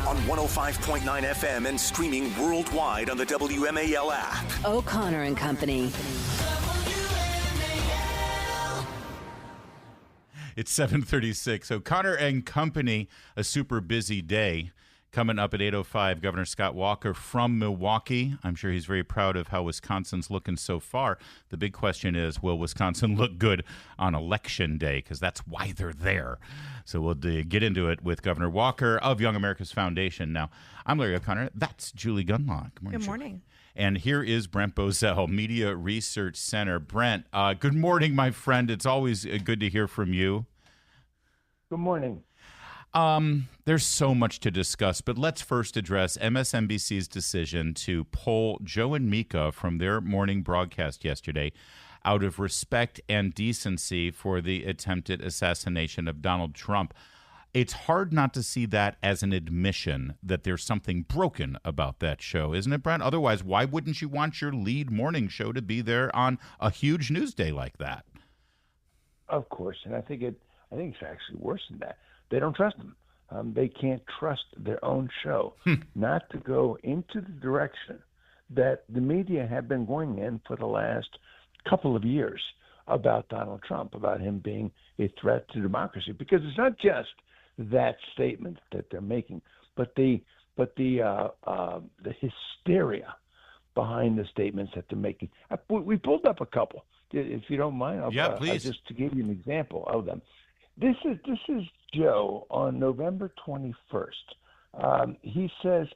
on 105.9 FM and streaming worldwide on the WMAL app. O'Connor and Company. It's 7:36. O'Connor and Company, a super busy day. Coming up at 8:05, Governor Scott Walker from Milwaukee. I'm sure he's very proud of how Wisconsin's looking so far. The big question is, will Wisconsin look good on Election Day? Because that's why they're there. So we'll get into it with Governor Walker of Young America's Foundation. Now, I'm Larry O'Connor. That's Julie Gunlock. Good morning. Good morning. Julie. And here is Brent Bozell, Media Research Center. Brent, good morning, my friend. It's always good to hear from you. Good morning. There's so much to discuss, but let's first address MSNBC's decision to pull Joe and Mika from their morning broadcast yesterday out of respect and decency for the attempted assassination of Donald Trump. It's hard not to see that as an admission that there's something broken about that show, isn't it, Brent? Otherwise, why wouldn't you want your lead morning show to be there on a huge news day like that? Of course, and I think it's actually worse than that. They don't trust him. They can't trust their own show not to go into the direction that the media have been going in for the last couple of years about Donald Trump, about him being a threat to democracy. Because it's not just that statement that they're making, but the hysteria behind the statements that they're making. We pulled up a couple, if you don't mind. Please. Just to give you an example of them. This is Joe on November 21st. He says,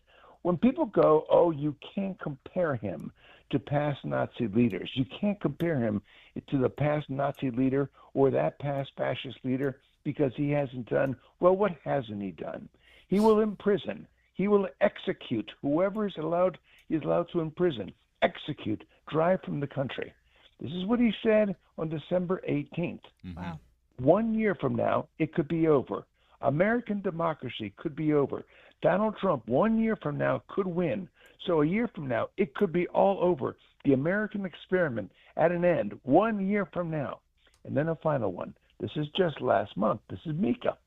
when people go, oh, you can't compare him to past Nazi leaders. You can't compare him to the past Nazi leader or that past fascist leader because he hasn't done, well, what hasn't he done? He will imprison. He will execute whoever is allowed to imprison, execute, drive from the country. This is what he said on December 18th. Mm-hmm. Wow. 1 year from now, it could be over. American democracy could be over. Donald Trump, 1 year from now, could win. So a year from now, it could be all over. The American experiment at an end 1 year from now. And then a final one. This is just last month. This is Mika.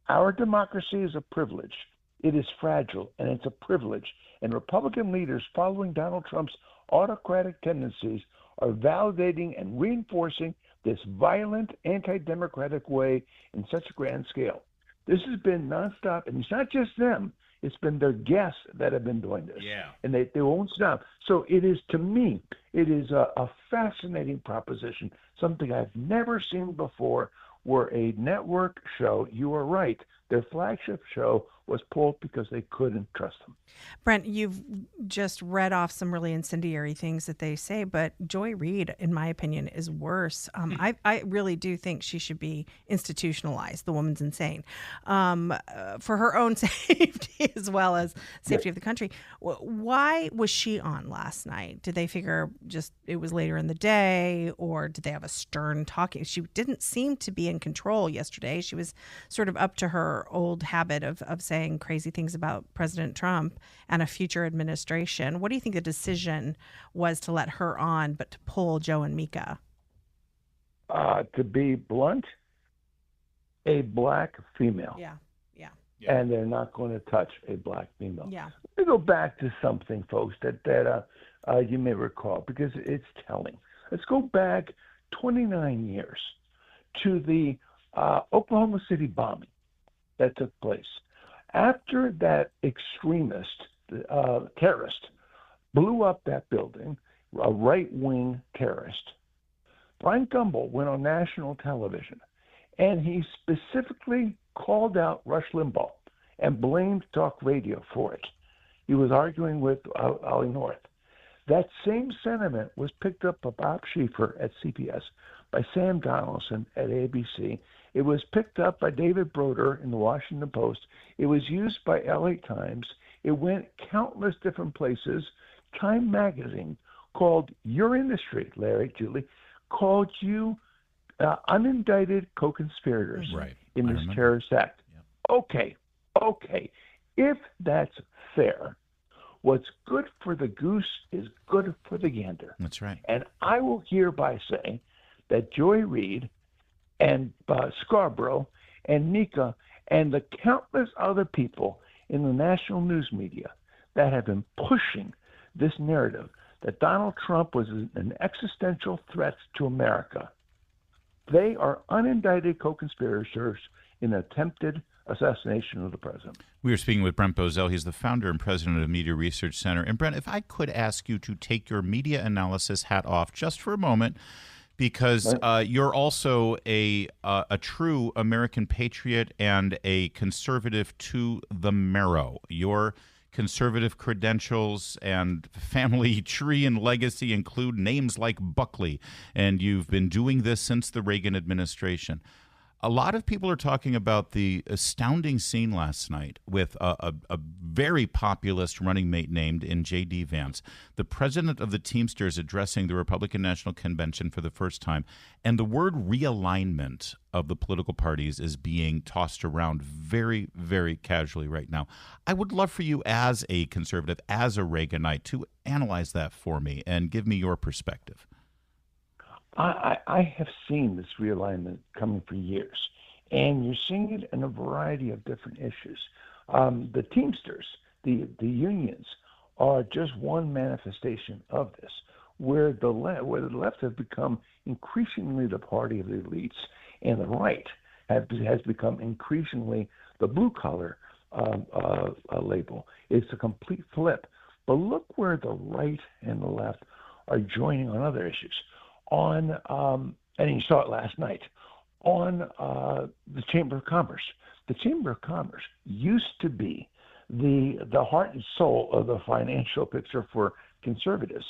Our democracy is a privilege. It is fragile, and it's a privilege. And Republican leaders following Donald Trump's autocratic tendencies are validating and reinforcing this violent, anti-democratic way in such a grand scale. This has been nonstop, and it's not just them. It's been their guests that have been doing this. Yeah. And they won't stop. So it is, to me, it is a fascinating proposition, something I've never seen before, where a network show, you are right, their flagship show was pulled because they couldn't trust them. Brent, you've just read off some really incendiary things that they say, but Joy Reid, in my opinion, is worse. I really do think she should be institutionalized. The woman's insane. For her own safety as well as safety of the country. Why was she on last night? Did they figure just it was later in the day, or did they have a stern talking? She didn't seem to be in control yesterday. She was sort of up to her old habit of saying crazy things about President Trump and a future administration. What do you think the decision was to let her on, but to pull Joe and Mika? To be blunt, a black female. Yeah. And they're not going to touch a black female. Yeah. Let me go back to something, folks, that you may recall, because it's telling. Let's go back 29 years to the Oklahoma City bombing that took place. After that extremist terrorist blew up that building, a right-wing terrorist, Frank Gumbel went on national television, and he specifically called out Rush Limbaugh and blamed talk radio for it. He was arguing with Ollie North. That same sentiment was picked up by Bob Schieffer at CBS, by Sam Donaldson at ABC. It was picked up by David Broder in the Washington Post. It was used by LA Times. It went countless different places. Time magazine called your industry, Larry, Julie, called you unindicted co-conspirators in this terrorist act. Yeah. Okay. If that's fair, what's good for the goose is good for the gander. That's right. And I will hereby say that Joy Reid and Scarborough and Mika and the countless other people in the national news media that have been pushing this narrative that Donald Trump was an existential threat to America. They are unindicted co-conspirators in an attempted assassination of the president. We are speaking with Brent Bozell. He's the founder and president of Media Research Center. And Brent, if I could ask you to take your media analysis hat off just for a moment, because you're also a true American patriot and a conservative to the marrow. Your conservative credentials and family tree and legacy include names like Buckley, and you've been doing this since the Reagan administration. A lot of people are talking about the astounding scene last night with a very populist running mate named in J.D. Vance, the president of the Teamsters addressing the Republican National Convention for the first time. And the word realignment of the political parties is being tossed around very, very casually right now. I would love for you as a conservative, as a Reaganite, to analyze that for me and give me your perspective. I have seen this realignment coming for years, and you're seeing it in a variety of different issues. The Teamsters, the unions, are just one manifestation of this, where the left has become increasingly the party of the elites, and the right has become increasingly the blue-collar label. It's a complete flip. But look where the right and the left are joining on other issues. And you saw it last night, on the Chamber of Commerce. The Chamber of Commerce used to be the heart and soul of the financial picture for conservatives.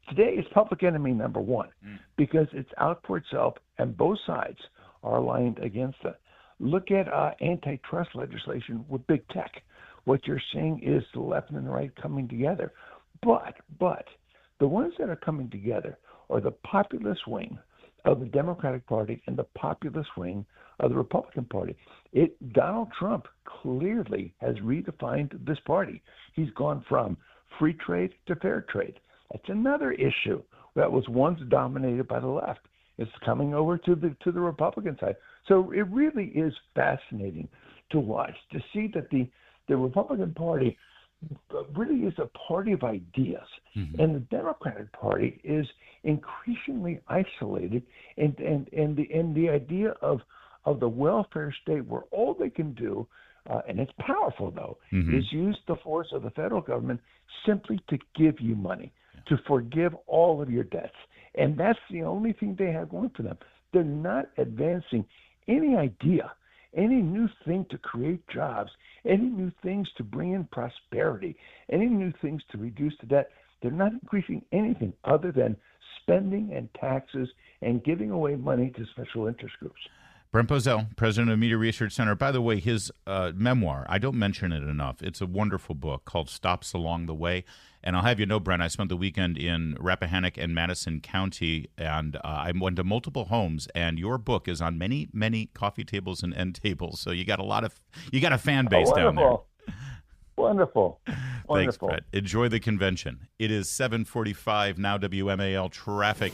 Today, it's public enemy number one because it's out for itself, and both sides are aligned against it. Look at antitrust legislation with big tech. What you're seeing is the left and the right coming together. But the ones that are coming together or the populist wing of the Democratic Party and the populist wing of the Republican Party. Donald Trump clearly has redefined this party. He's gone from free trade to fair trade. That's another issue that was once dominated by the left. It's coming over to the Republican side. So it really is fascinating to watch, to see that the Republican Party really is a party of ideas, and the Democratic Party is increasingly isolated, and the idea of the welfare state, where all they can do, and it's powerful though, is use the force of the federal government simply to give you money, to forgive all of your debts, and that's the only thing they have going for them. They're not advancing any idea, any new thing to create jobs, any new things to bring in prosperity, any new things to reduce the debt. They're not increasing anything other than spending and taxes and giving away money to special interest groups. Brent Bozell, president of Media Research Center. By the way, his memoir, I don't mention it enough. It's a wonderful book called Stops Along the Way. And I'll have you know, Brent, I spent the weekend in Rappahannock and Madison County, and I went to multiple homes, and your book is on many, many coffee tables and end tables. So you got a fan base down there. Wonderful. Thanks, Brent. Enjoy the convention. It is 7:45 now. WMAL traffic.